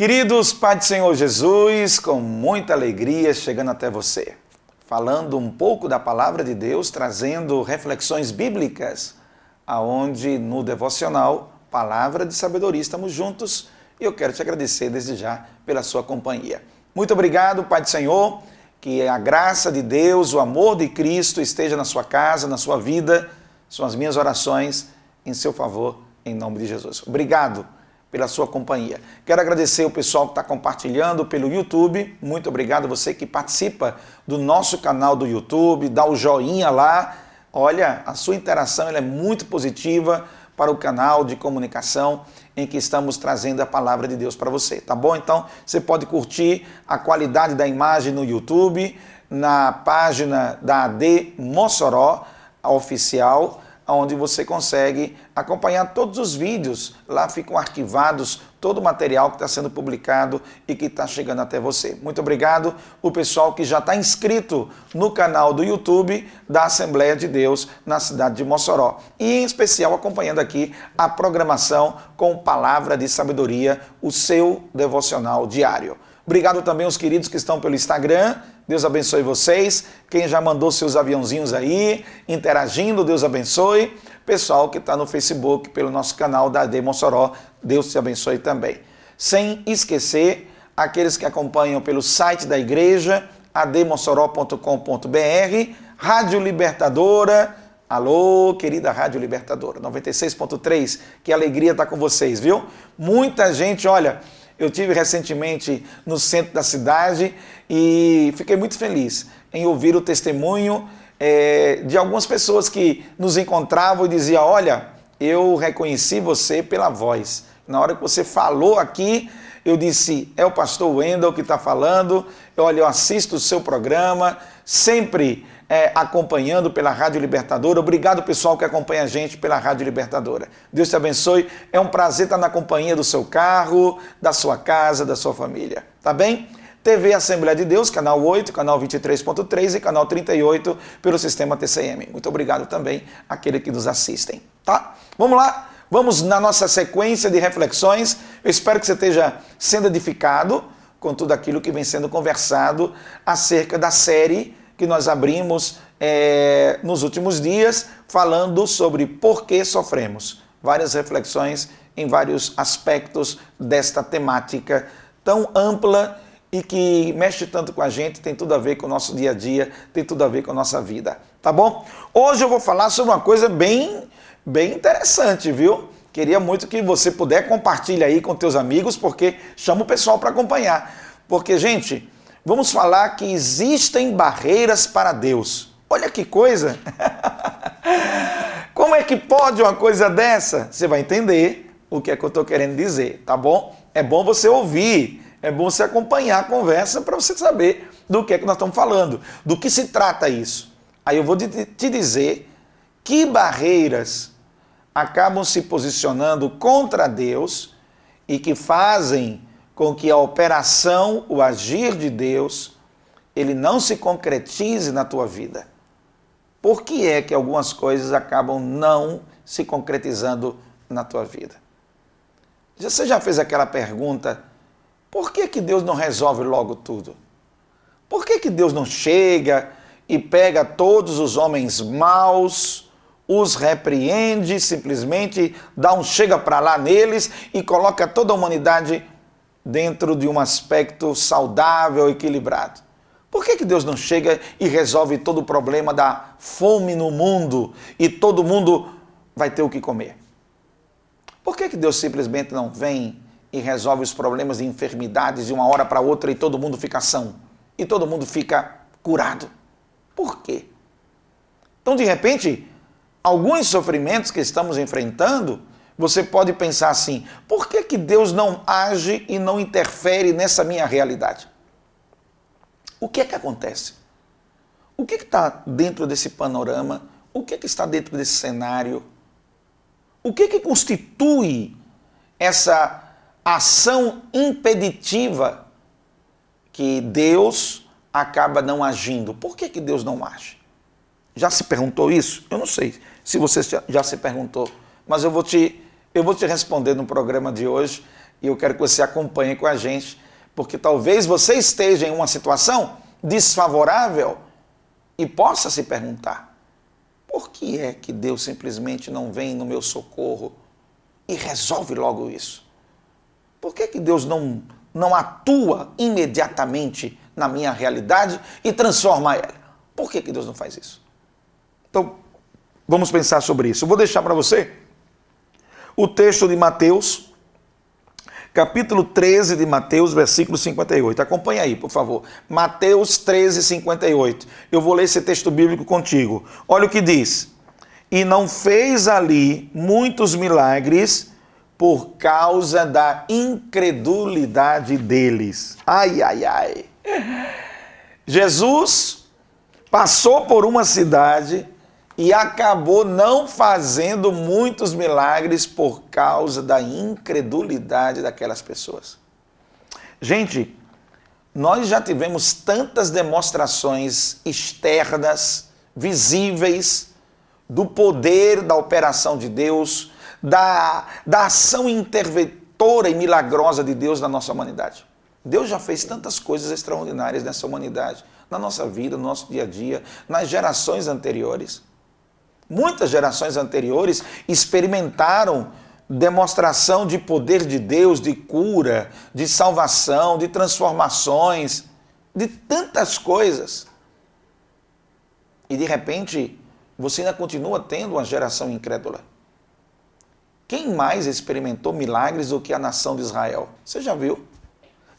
Queridos, Pai do Senhor Jesus, com muita alegria chegando até você, falando um pouco da Palavra de Deus, trazendo reflexões bíblicas, aonde no devocional, Palavra de Sabedoria, estamos juntos e eu quero te agradecer desde já pela sua companhia. Muito obrigado, Pai do Senhor, que a graça de Deus, o amor de Cristo esteja na sua casa, na sua vida, são as minhas orações em seu favor, em nome de Jesus. Obrigado pela sua companhia. Quero agradecer o pessoal que está compartilhando pelo YouTube. Muito obrigado você que participa do nosso canal do YouTube, dá o joinha lá. Olha, a sua interação ela é muito positiva para o canal de comunicação em que estamos trazendo a palavra de Deus para você, tá bom? Então, você pode curtir a qualidade da imagem no YouTube, na página da AD Mossoró, a oficial, onde você consegue acompanhar todos os vídeos. Lá ficam arquivados todo o material que está sendo publicado e que está chegando até você. Muito obrigado o pessoal que já está inscrito no canal do YouTube da Assembleia de Deus na cidade de Mossoró. E em especial acompanhando aqui a programação com Palavra de Sabedoria, o seu devocional diário. Obrigado também aos queridos que estão pelo Instagram. Deus abençoe vocês. Quem já mandou seus aviãozinhos aí, interagindo, Deus abençoe. Pessoal que está no Facebook, pelo nosso canal da AD Mossoró, Deus te abençoe também. Sem esquecer, aqueles que acompanham pelo site da igreja, admossoró.com.br, Rádio Libertadora. Alô, querida Rádio Libertadora, 96.3, que alegria estar com vocês, viu? Muita gente, olha... Eu tive recentemente no centro da cidade e fiquei muito feliz em ouvir o testemunho de algumas pessoas que nos encontravam e diziam, olha, eu reconheci você pela voz. Na hora que você falou aqui, eu disse, é o pastor Wendel que está falando, olha, eu assisto o seu programa, sempre acompanhando pela Rádio Libertadora. Obrigado, pessoal, que acompanha a gente pela Rádio Libertadora. Deus te abençoe. É um prazer estar na companhia do seu carro, da sua casa, da sua família. Tá bem? TV Assembleia de Deus, canal 8, canal 23.3 e canal 38 pelo sistema TCM. Muito obrigado também àqueles que nos assistem. Tá? Vamos lá? Vamos na nossa sequência de reflexões. Eu espero que você esteja sendo edificado com tudo aquilo que vem sendo conversado acerca da série que nós abrimos nos últimos dias, falando sobre por que sofremos. Várias reflexões em vários aspectos desta temática tão ampla e que mexe tanto com a gente, tem tudo a ver com o nosso dia a dia, tem tudo a ver com a nossa vida, tá bom? Hoje eu vou falar sobre uma coisa bem interessante, viu? Queria muito que você puder compartilhar aí com teus amigos, porque chama o pessoal para acompanhar. Porque, gente... Vamos falar que existem barreiras para Deus. Olha que coisa! Como é que pode uma coisa dessa? Você vai entender o que é que eu estou querendo dizer, tá bom? É bom você ouvir, é bom você acompanhar a conversa para você saber do que é que nós estamos falando, do que se trata isso. Aí eu vou te dizer que barreiras acabam se posicionando contra Deus e que fazem com que a operação, o agir de Deus, ele não se concretize na tua vida. Por que é que algumas coisas acabam não se concretizando na tua vida? Você já fez aquela pergunta, por que que Deus não resolve logo tudo? Por que que Deus não chega e pega todos os homens maus, os repreende, simplesmente dá um chega para lá neles e coloca toda a humanidade dentro de um aspecto saudável, equilibrado? Por que que Deus não chega e resolve todo o problema da fome no mundo e todo mundo vai ter o que comer? Por que que Deus simplesmente não vem e resolve os problemas de enfermidades de uma hora para outra e todo mundo fica são? E todo mundo fica curado? Por quê? Então, de repente, alguns sofrimentos que estamos enfrentando, você pode pensar assim, por que que Deus não age e não interfere nessa minha realidade? O que é que acontece? O que está dentro desse panorama? O que está dentro desse cenário? O que constitui essa ação impeditiva que Deus acaba não agindo? Por que que Deus não age? Já se perguntou isso? Eu não sei se você já se perguntou, mas eu vou te responder no programa de hoje E eu quero que você acompanhe com a gente, porque talvez você esteja em uma situação desfavorável e possa se perguntar: por que é que Deus simplesmente não vem no meu socorro e resolve logo isso? Por que Deus não atua imediatamente na minha realidade e transforma ela? Por que Deus não faz isso? Então, vamos pensar sobre isso. Eu vou deixar para você o texto de Mateus, capítulo 13 de Mateus, versículo 58. Acompanhe aí, por favor. Mateus 13, 58. Eu vou ler esse texto bíblico contigo. Olha o que diz: e não fez ali muitos milagres por causa da incredulidade deles. Ai, ai, ai. Jesus passou por uma cidade e acabou não fazendo muitos milagres por causa da incredulidade daquelas pessoas. Gente, nós já tivemos tantas demonstrações externas, visíveis, do poder da operação de Deus, da ação interventora e milagrosa de Deus na nossa humanidade. Deus já fez tantas coisas extraordinárias nessa humanidade, na nossa vida, no nosso dia a dia, nas gerações anteriores. Muitas gerações anteriores experimentaram demonstração de poder de Deus, de cura, de salvação, de transformações, de tantas coisas. E de repente, você ainda continua tendo uma geração incrédula. Quem mais experimentou milagres do que a nação de Israel? Você já viu?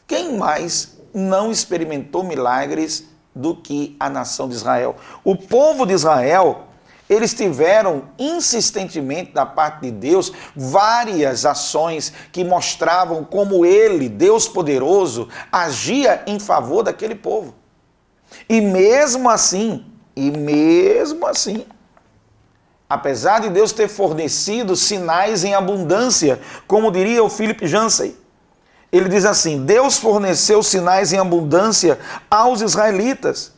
Quem mais não experimentou milagres do que a nação de Israel? O povo de Israel, eles tiveram insistentemente da parte de Deus várias ações que mostravam como ele, Deus poderoso, agia em favor daquele povo. E mesmo assim, apesar de Deus ter fornecido sinais em abundância, como diria o Philip Yancey, ele diz assim: Deus forneceu sinais em abundância aos israelitas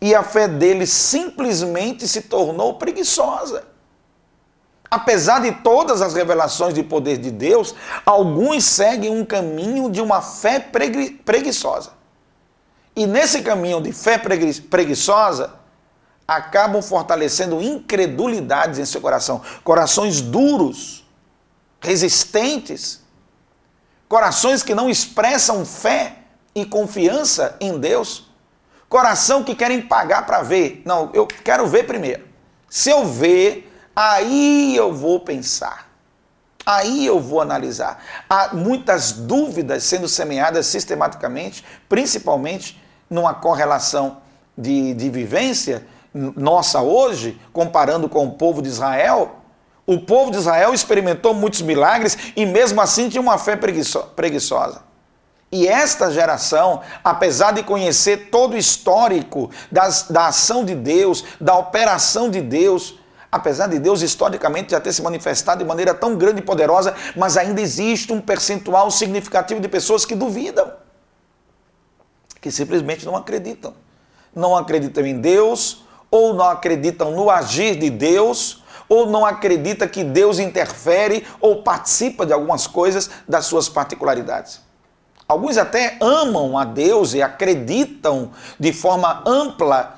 e a fé deles simplesmente se tornou preguiçosa. Apesar de todas as revelações de poder de Deus, alguns seguem um caminho de uma fé preguiçosa. E nesse caminho de fé preguiçosa, acabam fortalecendo incredulidades em seu coração. Corações duros, resistentes, corações que não expressam fé e confiança em Deus, coração que querem pagar para ver. Não, eu quero ver primeiro. Se eu ver, aí eu vou pensar, aí eu vou analisar. Há muitas dúvidas sendo semeadas sistematicamente, principalmente numa correlação de vivência nossa hoje, comparando com o povo de Israel. O povo de Israel experimentou muitos milagres e mesmo assim tinha uma fé preguiçosa. E esta geração, apesar de conhecer todo o histórico da ação de Deus, da operação de Deus, apesar de Deus historicamente já ter se manifestado de maneira tão grande e poderosa, mas ainda existe um percentual significativo de pessoas que duvidam, que simplesmente não acreditam. Não acreditam em Deus, ou não acreditam no agir de Deus, ou não acreditam que Deus interfere ou participa de algumas coisas das suas particularidades. Alguns até amam a Deus e acreditam de forma ampla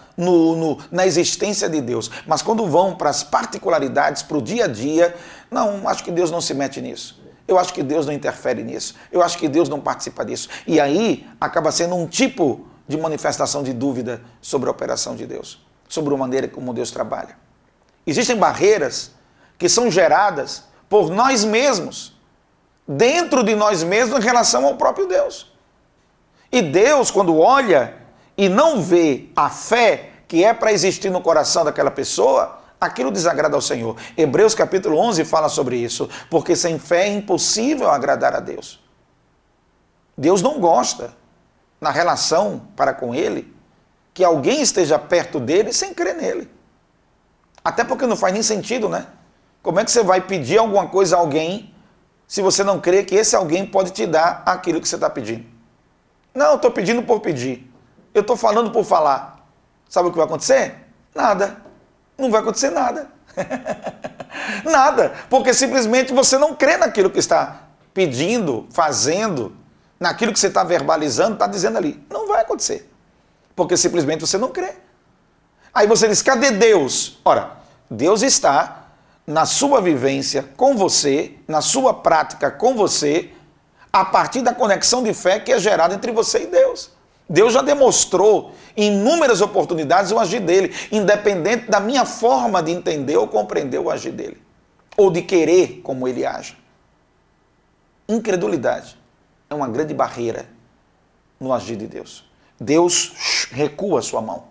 na existência de Deus, mas quando vão para as particularidades, para o dia a dia, não, acho que Deus não se mete nisso. Eu acho que Deus não interfere nisso. Eu acho que Deus não participa disso. E aí acaba sendo um tipo de manifestação de dúvida sobre a operação de Deus, sobre a maneira como Deus trabalha. Existem barreiras que são geradas por nós mesmos, dentro de nós mesmos, em relação ao próprio Deus. E Deus, quando olha e não vê a fé que é para existir no coração daquela pessoa, aquilo desagrada ao Senhor. Hebreus capítulo 11 fala sobre isso, porque sem fé é impossível agradar a Deus. Deus não gosta, na relação para com Ele, que alguém esteja perto dele sem crer nele. Até porque não faz nem sentido, né? Como é que você vai pedir alguma coisa a alguém se você não crê que esse alguém pode te dar aquilo que você está pedindo? Não, eu estou pedindo por pedir. Eu estou falando por falar. Sabe o que vai acontecer? Nada. Não vai acontecer nada. Nada. Porque simplesmente você não crê naquilo que está pedindo, fazendo, naquilo que você está verbalizando, está dizendo ali. Não vai acontecer. Porque simplesmente você não crê. Aí você diz, cadê Deus? Ora, Deus está na sua vivência com você, na sua prática com você, a partir da conexão de fé que é gerada entre você e Deus. Deus já demonstrou em inúmeras oportunidades o agir dele, independente da minha forma de entender ou compreender o agir dele, ou de querer como ele age. Incredulidade é uma grande barreira no agir de Deus. Deus recua a sua mão.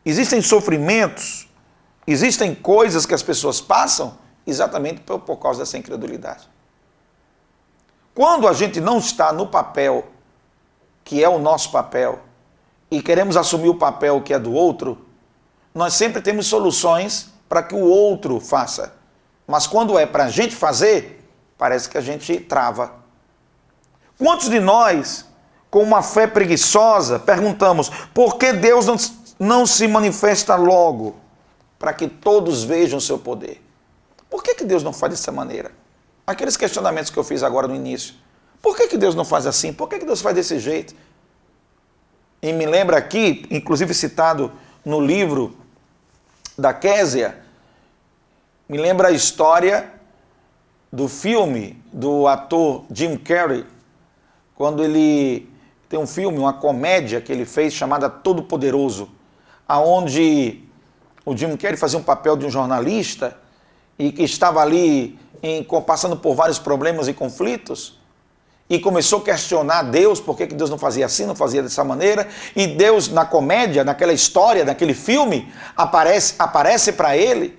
Existem sofrimentos, existem coisas que as pessoas passam exatamente por causa dessa incredulidade. Quando a gente não está no papel, que é o nosso papel, e queremos assumir o papel que é do outro, nós sempre temos soluções para que o outro faça. Mas quando é para a gente fazer, parece que a gente trava. Quantos de nós, com uma fé preguiçosa, perguntamos, por que Deus não se manifesta logo? Para que todos vejam o seu poder. Por que Deus não faz dessa maneira? Aqueles questionamentos que eu fiz agora no início. Por que Deus não faz assim? Por que Deus faz desse jeito? E me lembra aqui, inclusive citado no livro da Késia, me lembra a história do filme do ator Jim Carrey, quando ele tem um filme, uma comédia que ele fez chamada Todo-Poderoso, aonde o Jim Carrey fazia um papel de um jornalista e que estava ali passando por vários problemas e conflitos, e começou a questionar Deus, por que Deus não fazia assim, não fazia dessa maneira, e Deus na comédia, naquela história, naquele filme, aparece para ele,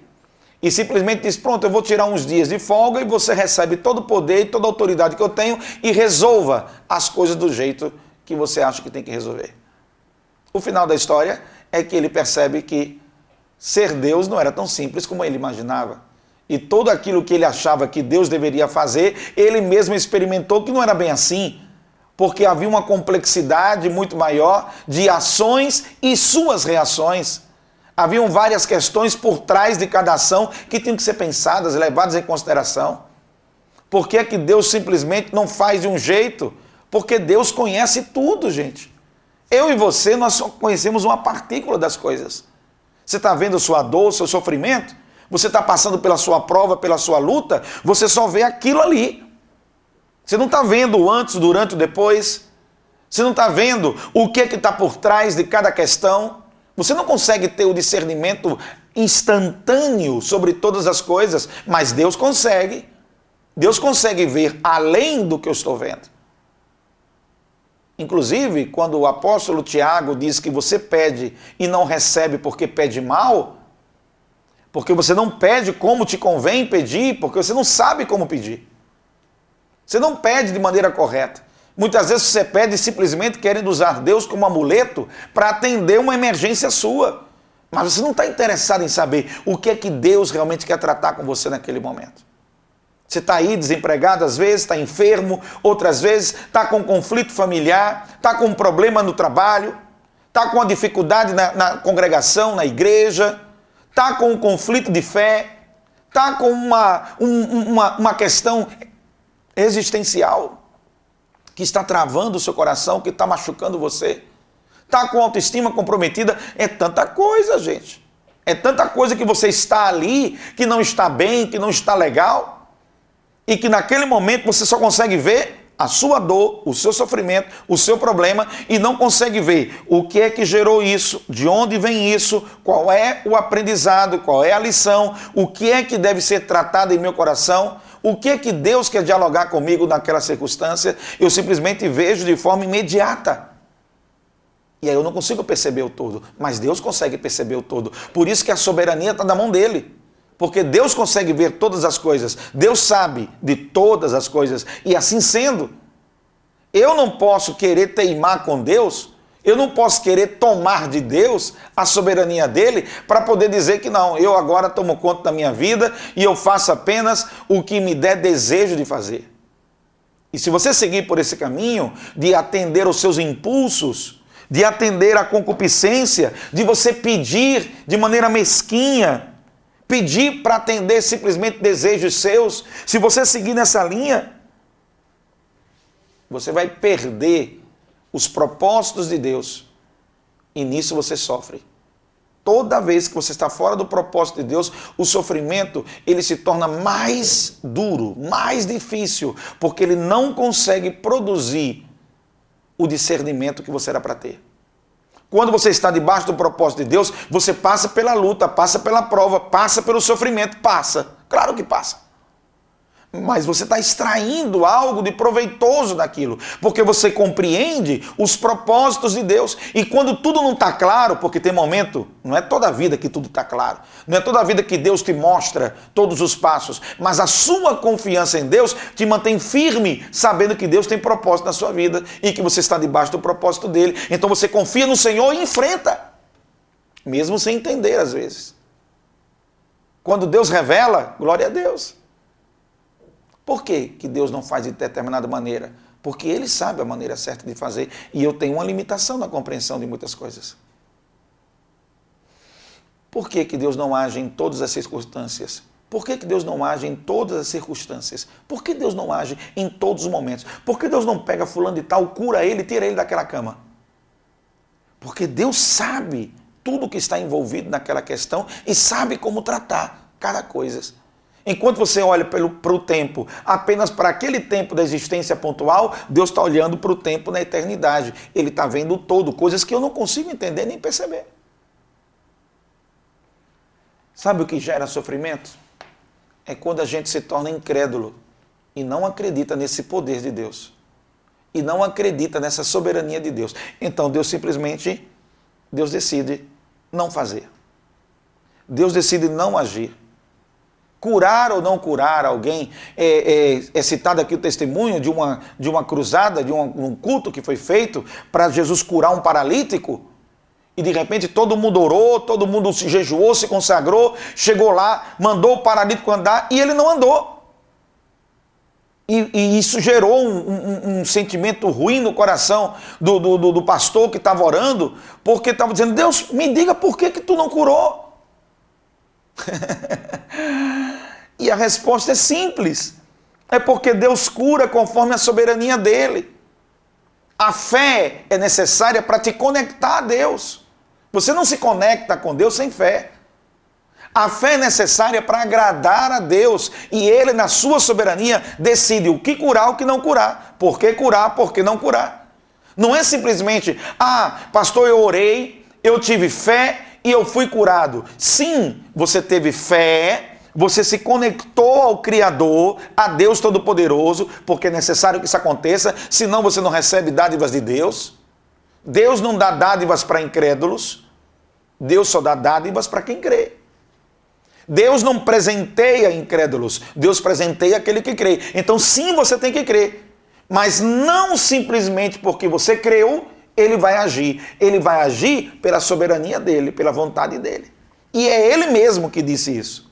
e simplesmente diz, pronto, eu vou tirar uns dias de folga, e você recebe todo o poder e toda a autoridade que eu tenho, e resolva as coisas do jeito que você acha que tem que resolver. O final da história é que ele percebe que ser Deus não era tão simples como ele imaginava. E tudo aquilo que ele achava que Deus deveria fazer, ele mesmo experimentou que não era bem assim, porque havia uma complexidade muito maior de ações e suas reações. Haviam várias questões por trás de cada ação que tinham que ser pensadas, levadas em consideração. Por que é que Deus simplesmente não faz de um jeito? Porque Deus conhece tudo, gente. Eu e você, nós só conhecemos uma partícula das coisas. Você está vendo sua dor, seu sofrimento? Você está passando pela sua prova, pela sua luta, você só vê aquilo ali. Você não está vendo o antes, durante e depois. Você não está vendo o que está por trás de cada questão. Você não consegue ter o discernimento instantâneo sobre todas as coisas, mas Deus consegue. Deus consegue ver além do que eu estou vendo. Inclusive, quando o apóstolo Tiago diz que você pede e não recebe porque pede mal, porque você não pede como te convém pedir, porque você não sabe como pedir. Você não pede de maneira correta. Muitas vezes você pede simplesmente querendo usar Deus como amuleto para atender uma emergência sua. Mas você não está interessado em saber o que é que Deus realmente quer tratar com você naquele momento. Você está aí desempregado às vezes, está enfermo, outras vezes está com um conflito familiar, está com um problema no trabalho, está com uma dificuldade na congregação, na igreja, está com um conflito de fé, está com uma questão existencial que está travando o seu coração, que está machucando você, está com autoestima comprometida. É tanta coisa, gente. É tanta coisa que você está ali, que não está bem, que não está legal, e que naquele momento você só consegue ver a sua dor, o seu sofrimento, o seu problema, e não consegue ver o que é que gerou isso, de onde vem isso, qual é o aprendizado, qual é a lição, o que é que deve ser tratado em meu coração, o que é que Deus quer dialogar comigo naquela circunstância. Eu simplesmente vejo de forma imediata. E aí eu não consigo perceber o todo, mas Deus consegue perceber o todo. Por isso que a soberania está na mão dele. Porque Deus consegue ver todas as coisas, Deus sabe de todas as coisas, e assim sendo, eu não posso querer teimar com Deus, eu não posso querer tomar de Deus a soberania dele, para poder dizer que não, eu agora tomo conta da minha vida, e eu faço apenas o que me der desejo de fazer. E se você seguir por esse caminho, de atender aos seus impulsos, de atender à concupiscência, de você pedir de maneira mesquinha, pedir para atender simplesmente desejos seus, se você seguir nessa linha, Você vai perder os propósitos de Deus e nisso você sofre. Toda vez que você está fora do propósito de Deus, o sofrimento ele se torna mais duro, mais difícil, porque ele não consegue produzir o discernimento que você era para ter. Quando você está debaixo do propósito de Deus, você passa pela luta, passa pela prova, passa pelo sofrimento, passa. Claro que passa. Mas você está extraindo algo de proveitoso daquilo, porque você compreende os propósitos de Deus. E quando tudo não está claro, porque tem momento, não é toda a vida que tudo está claro, não é toda a vida que Deus te mostra todos os passos, mas a sua confiança em Deus te mantém firme, sabendo que Deus tem propósito na sua vida e que você está debaixo do propósito dele. Então você confia no Senhor e enfrenta, mesmo sem entender às vezes. Quando Deus revela, glória a Deus. Por que que Deus não faz de determinada maneira? Porque Ele sabe a maneira certa de fazer e eu tenho uma limitação na compreensão de muitas coisas. Por que que Deus não age em todas as circunstâncias? Por que que Deus não age em todas as circunstâncias? Por que Deus não age em todos os momentos? Por que Deus não pega fulano de tal, cura ele e tira ele daquela cama? Porque Deus sabe tudo que está envolvido naquela questão e sabe como tratar cada coisa. Enquanto você olha para o tempo, apenas para aquele tempo da existência pontual, Deus está olhando para o tempo na eternidade. Ele está vendo o todo, coisas que eu não consigo entender nem perceber. Sabe o que gera sofrimento? É quando a gente se torna incrédulo e não acredita nesse poder de Deus. E não acredita nessa soberania de Deus. Então Deus decide não fazer. Deus decide não agir. Curar ou não curar alguém, é citado aqui o testemunho de uma cruzada, de um culto que foi feito para Jesus curar um paralítico, e de repente todo mundo orou, todo mundo se jejuou, se consagrou, chegou lá, mandou o paralítico andar e ele não andou. E isso gerou um sentimento ruim no coração do pastor que estava orando, porque estava dizendo, Deus, me diga por que tu não curou? E a resposta é simples. É porque Deus cura conforme a soberania dele. A fé é necessária para te conectar a Deus. Você não se conecta com Deus sem fé. A fé é necessária para agradar a Deus. E Ele, na sua soberania, decide o que curar, o que não curar. Por que curar, por que não curar. Não é simplesmente, pastor, eu orei, eu tive fé e eu fui curado. Sim, você teve fé, você se conectou ao Criador, a Deus Todo-Poderoso, porque é necessário que isso aconteça, senão você não recebe dádivas de Deus. Deus não dá dádivas para incrédulos, Deus só dá dádivas para quem crê. Deus não presenteia incrédulos, Deus presenteia aquele que crê. Então sim, você tem que crer, mas não simplesmente porque você creu, Ele vai agir. Ele vai agir pela soberania dele, pela vontade dele. E é Ele mesmo que disse isso.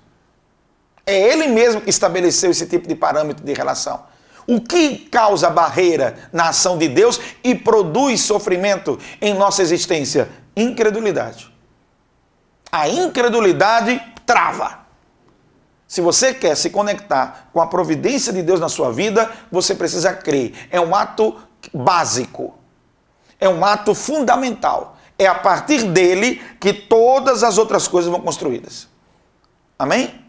É Ele mesmo que estabeleceu esse tipo de parâmetro de relação. O que causa barreira na ação de Deus e produz sofrimento em nossa existência? Incredulidade. A incredulidade trava. Se você quer se conectar com a providência de Deus na sua vida, você precisa crer. É um ato básico. É um ato fundamental. É a partir dele que todas as outras coisas vão construídas. Amém?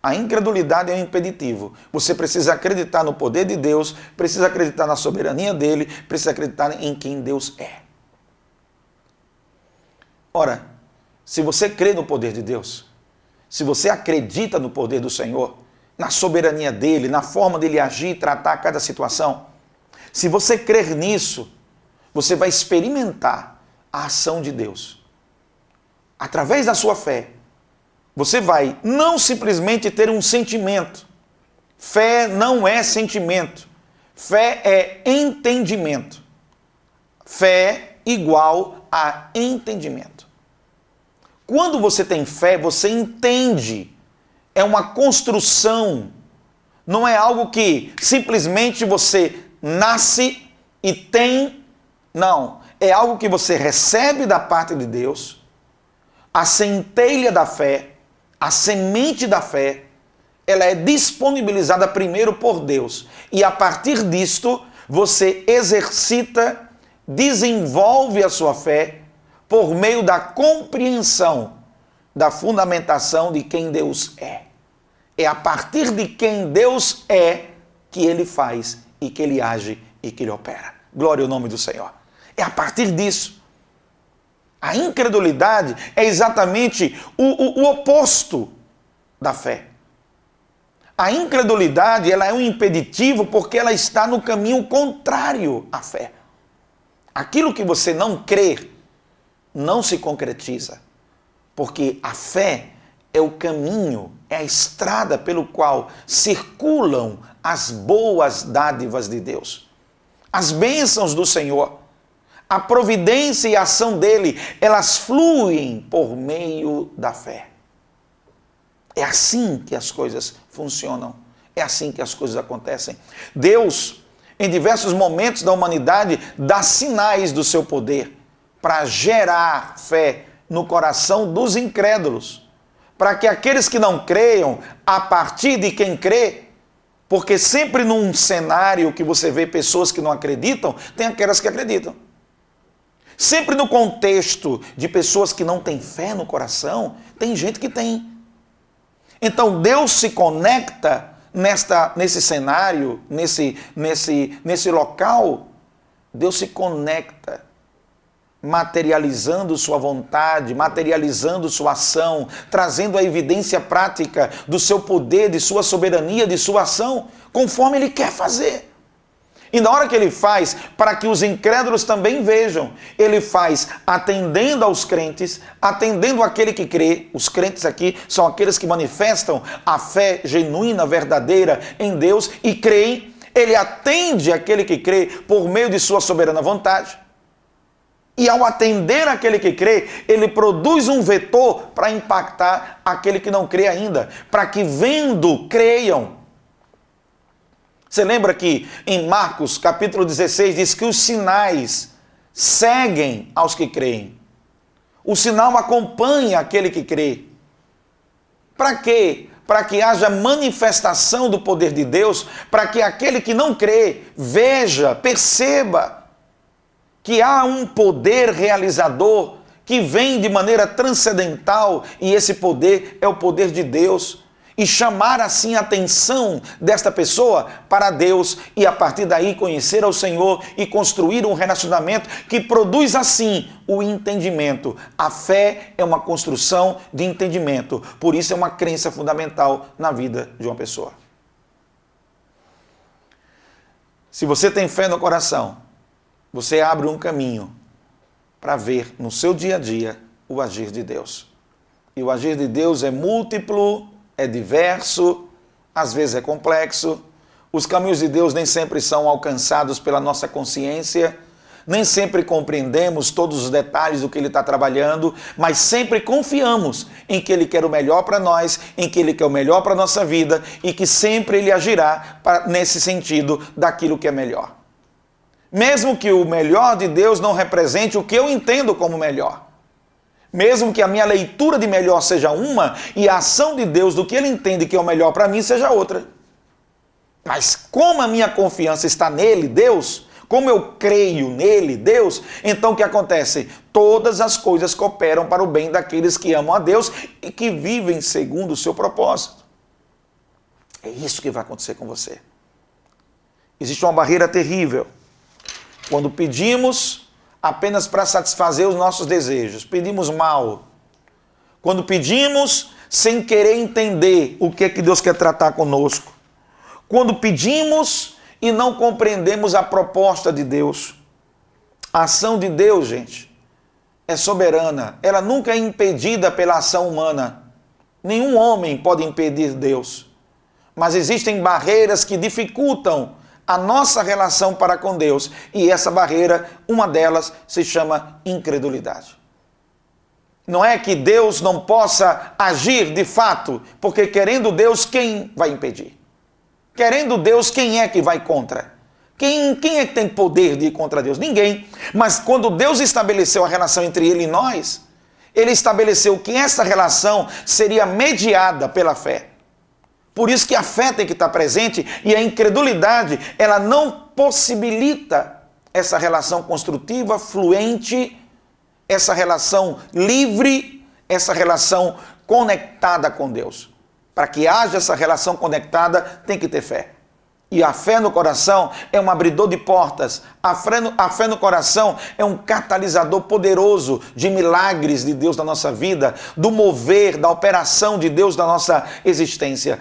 A incredulidade é um impeditivo. Você precisa acreditar no poder de Deus, precisa acreditar na soberania dele, precisa acreditar em quem Deus é. Ora, se você crê no poder de Deus, se você acredita no poder do Senhor, na soberania dele, na forma dele agir e tratar cada situação, se você crer nisso, você vai experimentar a ação de Deus. Através da sua fé, você vai não simplesmente ter um sentimento. Fé não é sentimento. Fé é entendimento. Fé igual a entendimento. Quando você tem fé, você entende. É uma construção. Não é algo que simplesmente você nasce e tem. Não. É algo que você recebe da parte de Deus. A centelha da fé, a semente da fé, ela é disponibilizada primeiro por Deus. E a partir disto, você exercita, desenvolve a sua fé por meio da compreensão da fundamentação de quem Deus é. É a partir de quem Deus é que Ele faz e que Ele age e que Ele opera. Glória ao nome do Senhor. É a partir disso. A incredulidade é exatamente o oposto da fé. A incredulidade, ela é um impeditivo porque ela está no caminho contrário à fé. Aquilo que você não crê não se concretiza, porque a fé é o caminho, é a estrada pelo qual circulam as boas dádivas de Deus, as bênçãos do Senhor, a providência e a ação dele, elas fluem por meio da fé. É assim que as coisas funcionam, é assim que as coisas acontecem. Deus, em diversos momentos da humanidade, dá sinais do seu poder para gerar fé no coração dos incrédulos, para que aqueles que não creiam, a partir de quem crê, porque sempre num cenário que você vê pessoas que não acreditam, tem aquelas que acreditam. Sempre no contexto de pessoas que não têm fé no coração, tem gente que tem. Então Deus se conecta nesse cenário, nesse local, Deus se conecta, materializando sua vontade, materializando sua ação, trazendo a evidência prática do seu poder, de sua soberania, de sua ação, conforme Ele quer fazer. E na hora que Ele faz, para que os incrédulos também vejam, Ele faz atendendo aos crentes, atendendo àquele que crê. Os crentes aqui são aqueles que manifestam a fé genuína, verdadeira em Deus e creem. Ele atende aquele que crê por meio de sua soberana vontade. E ao atender aquele que crê, ele produz um vetor para impactar aquele que não crê ainda, para que vendo, creiam. Você lembra que em Marcos capítulo 16 diz que os sinais seguem aos que creem. O sinal acompanha aquele que crê. Para quê? Para que haja manifestação do poder de Deus, para que aquele que não crê veja, perceba que há um poder realizador que vem de maneira transcendental e esse poder é o poder de Deus. E chamar assim a atenção desta pessoa para Deus e a partir daí conhecer ao Senhor e construir um relacionamento que produz assim o entendimento. A fé é uma construção de entendimento, por isso é uma crença fundamental na vida de uma pessoa. Se você tem fé no coração, você abre um caminho para ver no seu dia a dia o agir de Deus. E o agir de Deus é múltiplo, é diverso, às vezes é complexo. Os caminhos de Deus nem sempre são alcançados pela nossa consciência, nem sempre compreendemos todos os detalhes do que Ele está trabalhando, mas sempre confiamos em que Ele quer o melhor para nós, em que Ele quer o melhor para a nossa vida e que sempre Ele agirá nesse sentido daquilo que é melhor. Mesmo que o melhor de Deus não represente o que eu entendo como melhor. Mesmo que a minha leitura de melhor seja uma e a ação de Deus do que Ele entende que é o melhor para mim seja outra. Mas como a minha confiança está nele, Deus, como eu creio nele, Deus, então o que acontece? Todas as coisas cooperam para o bem daqueles que amam a Deus e que vivem segundo o seu propósito. É isso que vai acontecer com você. Existe uma barreira terrível. Quando pedimos apenas para satisfazer os nossos desejos, pedimos mal. Quando pedimos sem querer entender o que é que Deus quer tratar conosco. Quando pedimos e não compreendemos a proposta de Deus. A ação de Deus, gente, é soberana. Ela nunca é impedida pela ação humana. Nenhum homem pode impedir Deus. Mas existem barreiras que dificultam a nossa relação para com Deus. E essa barreira, uma delas, se chama incredulidade. Não é que Deus não possa agir de fato, porque querendo Deus, quem vai impedir? Querendo Deus, quem é que vai contra? Quem é que tem poder de ir contra Deus? Ninguém. Mas quando Deus estabeleceu a relação entre Ele e nós, Ele estabeleceu que essa relação seria mediada pela fé. Por isso que a fé tem que estar presente e a incredulidade, ela não possibilita essa relação construtiva, fluente, essa relação livre, essa relação conectada com Deus. Para que haja essa relação conectada, tem que ter fé. E a fé no coração é um abridor de portas. A fé no coração é um catalisador poderoso de milagres de Deus na nossa vida, do mover, da operação de Deus na nossa existência.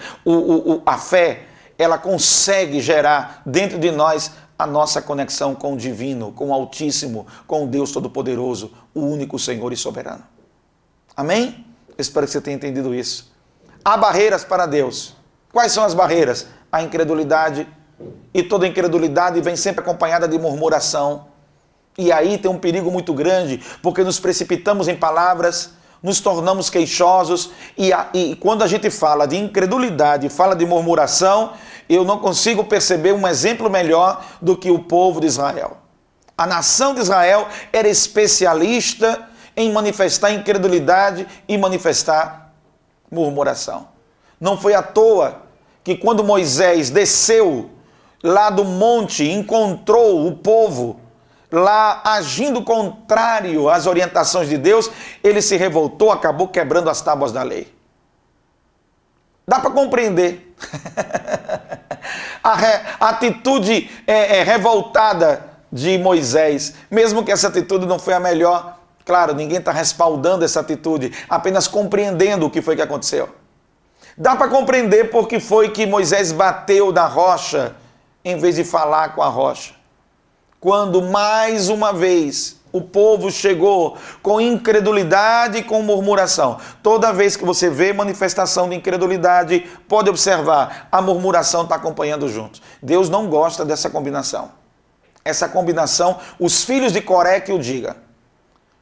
A fé, ela consegue gerar dentro de nós a nossa conexão com o divino, com o Altíssimo, com o Deus Todo-Poderoso, o único Senhor e soberano. Amém? Espero que você tenha entendido isso. Há barreiras para Deus. Quais são as barreiras? A incredulidade, e toda incredulidade vem sempre acompanhada de murmuração. E aí tem um perigo muito grande, porque nos precipitamos em palavras, nos tornamos queixosos, e quando a gente fala de incredulidade, fala de murmuração, eu não consigo perceber um exemplo melhor do que o povo de Israel. A nação de Israel era especialista em manifestar incredulidade e manifestar murmuração. Não foi à toa que quando Moisés desceu lá do monte, encontrou o povo lá agindo contrário às orientações de Deus, ele se revoltou, acabou quebrando as tábuas da lei. Dá para compreender a atitude revoltada de Moisés, mesmo que essa atitude não foi a melhor. Claro, ninguém está respaldando essa atitude, apenas compreendendo o que foi que aconteceu. Dá para compreender porque foi que Moisés bateu na rocha em vez de falar com a rocha. Quando mais uma vez o povo chegou com incredulidade e com murmuração. Toda vez que você vê manifestação de incredulidade, pode observar, a murmuração está acompanhando junto. Deus não gosta dessa combinação. Essa combinação, os filhos de Coré que o diga.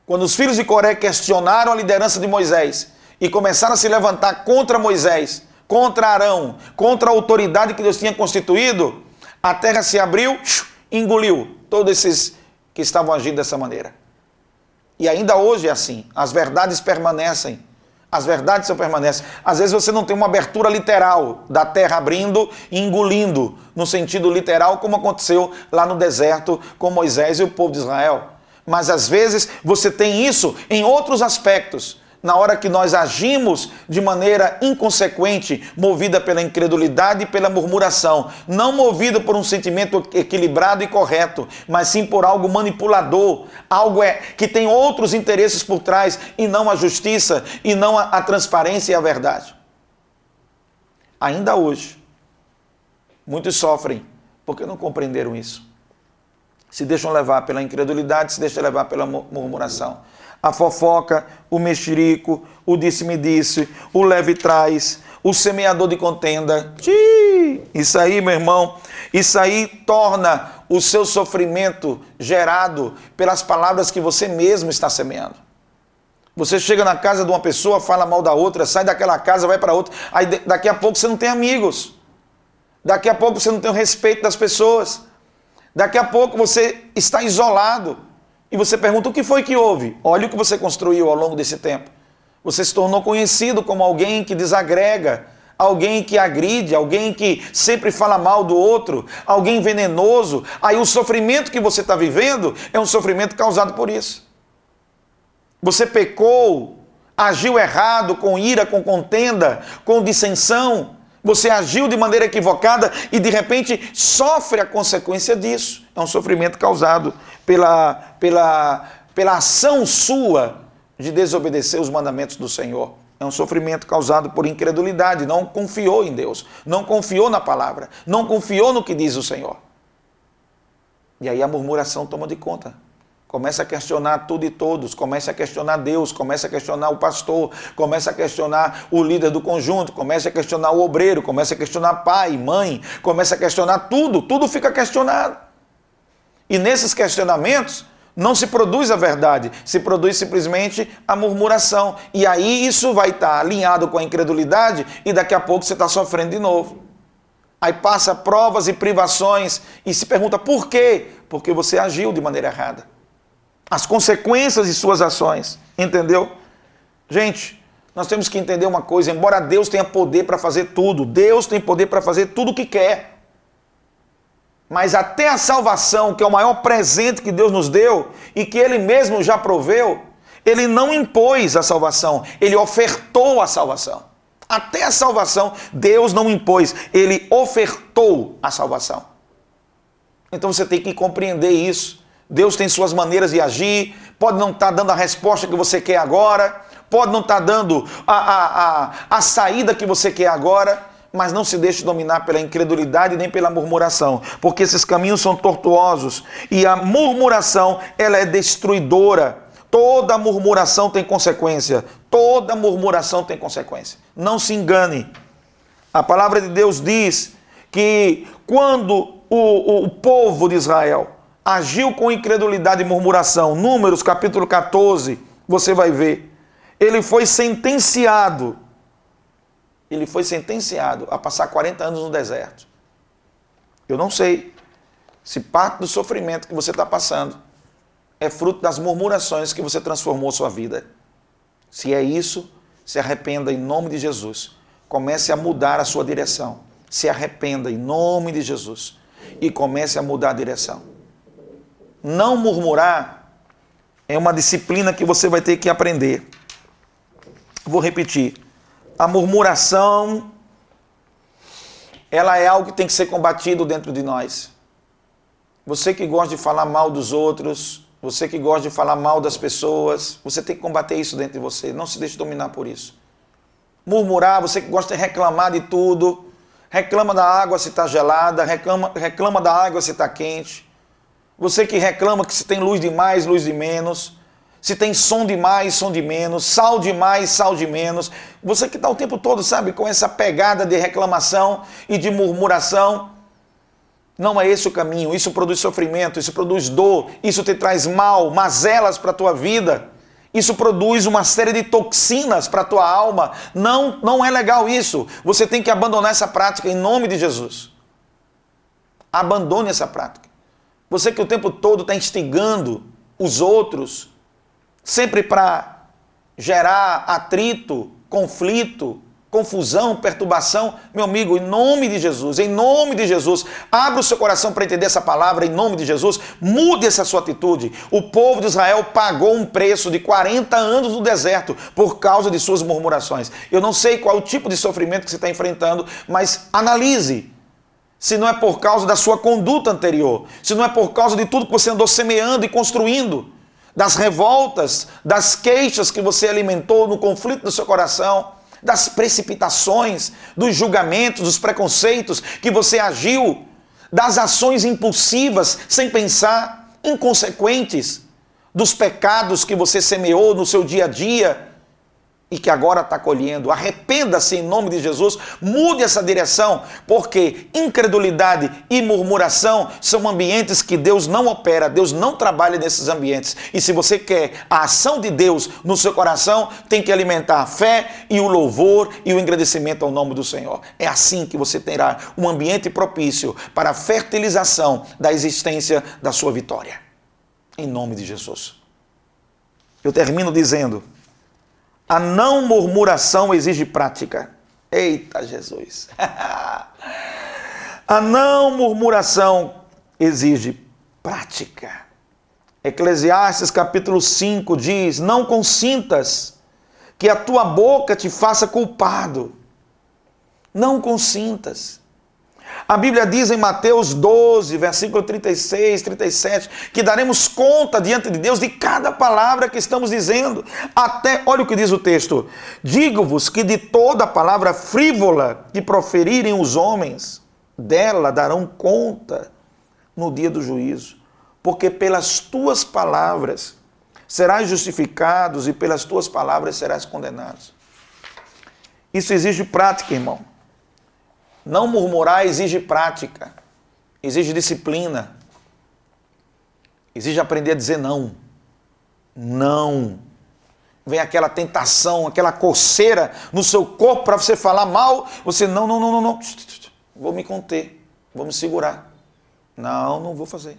Quando os filhos de Coré questionaram a liderança de Moisés, e começaram a se levantar contra Moisés, contra Arão, contra a autoridade que Deus tinha constituído, a terra se abriu, engoliu todos esses que estavam agindo dessa maneira. E ainda hoje é assim, as verdades permanecem, as verdades só permanecem. Às vezes você não tem uma abertura literal da terra abrindo e engolindo, no sentido literal, como aconteceu lá no deserto com Moisés e o povo de Israel. Mas às vezes você tem isso em outros aspectos. Na hora que nós agimos de maneira inconsequente, movida pela incredulidade e pela murmuração, não movido por um sentimento equilibrado e correto, mas sim por algo manipulador, algo que tem outros interesses por trás e não a justiça e não a transparência e a verdade. Ainda hoje, muitos sofrem porque não compreenderam isso. Se deixam levar pela incredulidade, se deixam levar pela murmuração. A fofoca, o mexerico, o disse-me-disse, o leve-trás, o semeador de contenda. Isso aí, meu irmão, isso aí torna o seu sofrimento gerado pelas palavras que você mesmo está semeando. Você chega na casa de uma pessoa, fala mal da outra, sai daquela casa, vai para outra, aí daqui a pouco você não tem amigos. Daqui a pouco você não tem o respeito das pessoas. Daqui a pouco você está isolado. E você pergunta, o que foi que houve? Olha o que você construiu ao longo desse tempo. Você se tornou conhecido como alguém que desagrega, alguém que agride, alguém que sempre fala mal do outro, alguém venenoso. Aí o sofrimento que você está vivendo é um sofrimento causado por isso. Você pecou, agiu errado, com ira, com contenda, com dissensão. Você agiu de maneira equivocada e de repente sofre a consequência disso. É um sofrimento causado pela ação sua de desobedecer os mandamentos do Senhor. É um sofrimento causado por incredulidade, não confiou em Deus, não confiou na palavra, não confiou no que diz o Senhor. E aí a murmuração toma de conta. Começa a questionar tudo e todos, começa a questionar Deus, começa a questionar o pastor, começa a questionar o líder do conjunto, começa a questionar o obreiro, começa a questionar pai, mãe, começa a questionar tudo, tudo fica questionado. E nesses questionamentos não se produz a verdade, se produz simplesmente a murmuração. E aí isso vai estar alinhado com a incredulidade e daqui a pouco você está sofrendo de novo. Aí passa provas e privações e se pergunta por quê? Porque você agiu de maneira errada. As consequências de suas ações, entendeu? Gente, nós temos que entender uma coisa, embora Deus tenha poder para fazer tudo, Deus tem poder para fazer tudo o que quer. Mas até a salvação, que é o maior presente que Deus nos deu e que Ele mesmo já proveu, Ele não impôs a salvação, Ele ofertou a salvação. Até a salvação, Deus não impôs, Ele ofertou a salvação. Então você tem que compreender isso. Deus tem suas maneiras de agir, pode não estar dando a resposta que você quer agora, pode não estar dando a saída que você quer agora, mas não se deixe dominar pela incredulidade nem pela murmuração, porque esses caminhos são tortuosos e a murmuração, ela é destruidora. Toda murmuração tem consequência, toda murmuração tem consequência. Não se engane. A palavra de Deus diz que quando o povo de Israel agiu com incredulidade e murmuração, Números capítulo 14, você vai ver, ele foi sentenciado a passar 40 anos no deserto. Eu não sei se parte do sofrimento que você está passando é fruto das murmurações que você transformou sua vida. Se é isso, se arrependa em nome de Jesus. Comece a mudar a sua direção. Se arrependa em nome de Jesus e comece a mudar a direção. Não murmurar é uma disciplina que você vai ter que aprender. Vou repetir. A murmuração, ela é algo que tem que ser combatido dentro de nós. Você que gosta de falar mal dos outros, você que gosta de falar mal das pessoas, você tem que combater isso dentro de você. Não se deixe dominar por isso. Murmurar, você que gosta de reclamar de tudo, reclama da água se está gelada, reclama da água se está quente. Você que reclama que se tem luz de mais, luz de menos, se tem som de mais, som de menos, sal de mais, sal de menos. Você que está o tempo todo, sabe, com essa pegada de reclamação e de murmuração. Não é esse o caminho. Isso produz sofrimento, isso produz dor, isso te traz mal, mazelas para a tua vida. Isso produz uma série de toxinas para a tua alma. Não é legal isso. Você tem que abandonar essa prática em nome de Jesus. Abandone essa prática. Você que o tempo todo está instigando os outros, sempre para gerar atrito, conflito, confusão, perturbação, meu amigo, em nome de Jesus, abra o seu coração para entender essa palavra, em nome de Jesus, mude essa sua atitude. O povo de Israel pagou um preço de 40 anos no deserto por causa de suas murmurações. Eu não sei qual é o tipo de sofrimento que você está enfrentando, mas analise. Se não é por causa da sua conduta anterior, se não é por causa de tudo que você andou semeando e construindo, das revoltas, das queixas que você alimentou no conflito do seu coração, das precipitações, dos julgamentos, dos preconceitos que você agiu, das ações impulsivas, sem pensar, inconsequentes, dos pecados que você semeou no seu dia a dia e que agora está colhendo. Arrependa-se em nome de Jesus, mude essa direção, porque incredulidade e murmuração são ambientes que Deus não opera, Deus não trabalha nesses ambientes. E se você quer a ação de Deus no seu coração, tem que alimentar a fé e o louvor e o agradecimento ao nome do Senhor. É assim que você terá um ambiente propício para a fertilização da existência da sua vitória. Em nome de Jesus. Eu termino dizendo: a não murmuração exige prática. Eita Jesus! A não murmuração exige prática. Eclesiastes capítulo 5 diz: não consintas que a tua boca te faça culpado. Não consintas. A Bíblia diz em Mateus 12, versículo 36, 37, que daremos conta diante de Deus de cada palavra que estamos dizendo. Até, olha o que diz o texto: digo-vos que de toda palavra frívola que proferirem os homens, dela darão conta no dia do juízo. Porque pelas tuas palavras serás justificados e pelas tuas palavras serás condenados. Isso exige prática, irmão. Não murmurar exige prática, exige disciplina, exige aprender a dizer não. Não. Vem aquela tentação, aquela coceira no seu corpo para você falar mal, você não. Vou me conter, vou me segurar. Não vou fazer.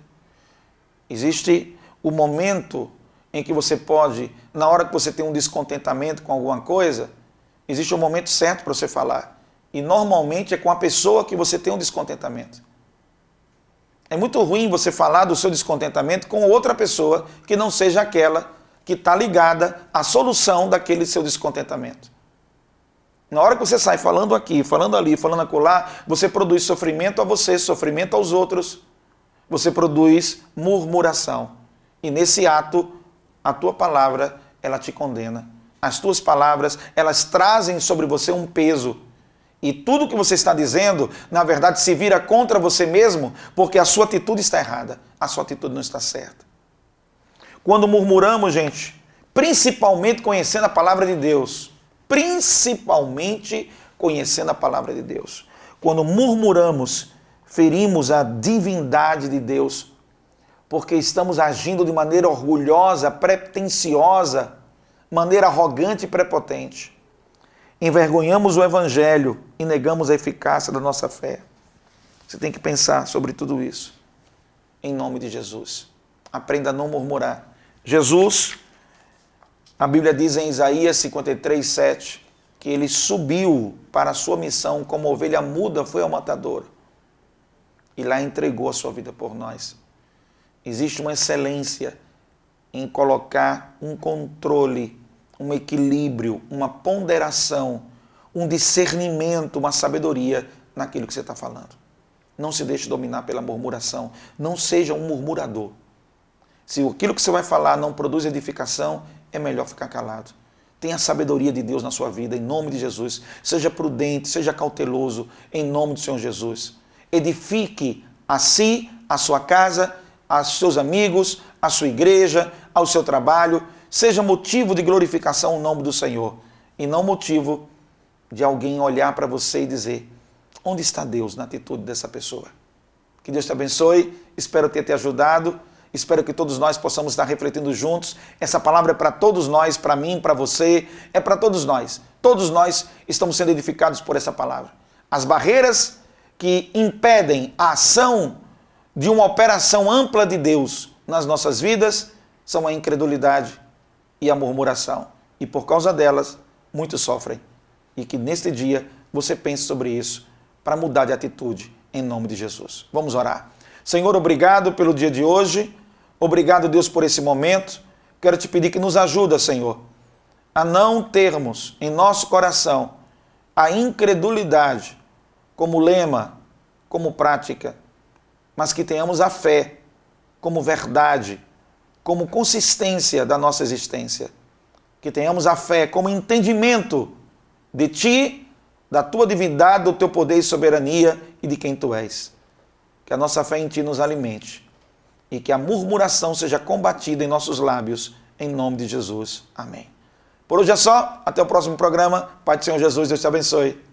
Existe o momento em que você pode, na hora que você tem um descontentamento com alguma coisa, existe o momento certo para você falar. E normalmente é com a pessoa que você tem um descontentamento. É muito ruim você falar do seu descontentamento com outra pessoa que não seja aquela que está ligada à solução daquele seu descontentamento. Na hora que você sai falando aqui, falando ali, falando acolá, você produz sofrimento a você, sofrimento aos outros. Você produz murmuração. E nesse ato, a tua palavra, ela te condena. As tuas palavras, elas trazem sobre você um peso. E tudo que você está dizendo, na verdade, se vira contra você mesmo, porque a sua atitude está errada. A sua atitude não está certa. Quando murmuramos, gente, principalmente conhecendo a palavra de Deus, principalmente conhecendo a palavra de Deus. Quando murmuramos, ferimos a divindade de Deus, porque estamos agindo de maneira orgulhosa, pretensiosa, maneira arrogante e prepotente. Envergonhamos o Evangelho e negamos a eficácia da nossa fé. Você tem que pensar sobre tudo isso. Em nome de Jesus. Aprenda a não murmurar. Jesus, a Bíblia diz em Isaías 53:7, que ele subiu para a sua missão como ovelha muda foi ao matadouro. E lá entregou a sua vida por nós. Existe uma excelência em colocar um controle, um equilíbrio, uma ponderação, um discernimento, uma sabedoria naquilo que você está falando. Não se deixe dominar pela murmuração. Não seja um murmurador. Se aquilo que você vai falar não produz edificação, é melhor ficar calado. Tenha a sabedoria de Deus na sua vida, em nome de Jesus. Seja prudente, seja cauteloso, em nome do Senhor Jesus. Edifique a si, a sua casa, aos seus amigos, a sua igreja, ao seu trabalho. Seja motivo de glorificação ao nome do Senhor. E não motivo de alguém olhar para você e dizer: onde está Deus na atitude dessa pessoa? Que Deus te abençoe. Espero ter te ajudado. Espero que todos nós possamos estar refletindo juntos. Essa palavra é para todos nós, para mim, para você, é para todos nós. Todos nós estamos sendo edificados por essa palavra. As barreiras que impedem a ação de uma operação ampla de Deus nas nossas vidas são a incredulidade e a murmuração. E por causa delas, muitos sofrem. E que neste dia você pense sobre isso para mudar de atitude em nome de Jesus. Vamos orar. Senhor, obrigado pelo dia de hoje. Obrigado, Deus, por esse momento. Quero te pedir que nos ajuda, Senhor, a não termos em nosso coração a incredulidade como lema, como prática, mas que tenhamos a fé como verdade, como consistência da nossa existência. Que tenhamos a fé como entendimento de Ti, da Tua divindade, do Teu poder e soberania e de quem Tu és. Que a nossa fé em Ti nos alimente e que a murmuração seja combatida em nossos lábios, em nome de Jesus. Amém. Por hoje é só. Até o próximo programa. Pai do Senhor Jesus, Deus te abençoe.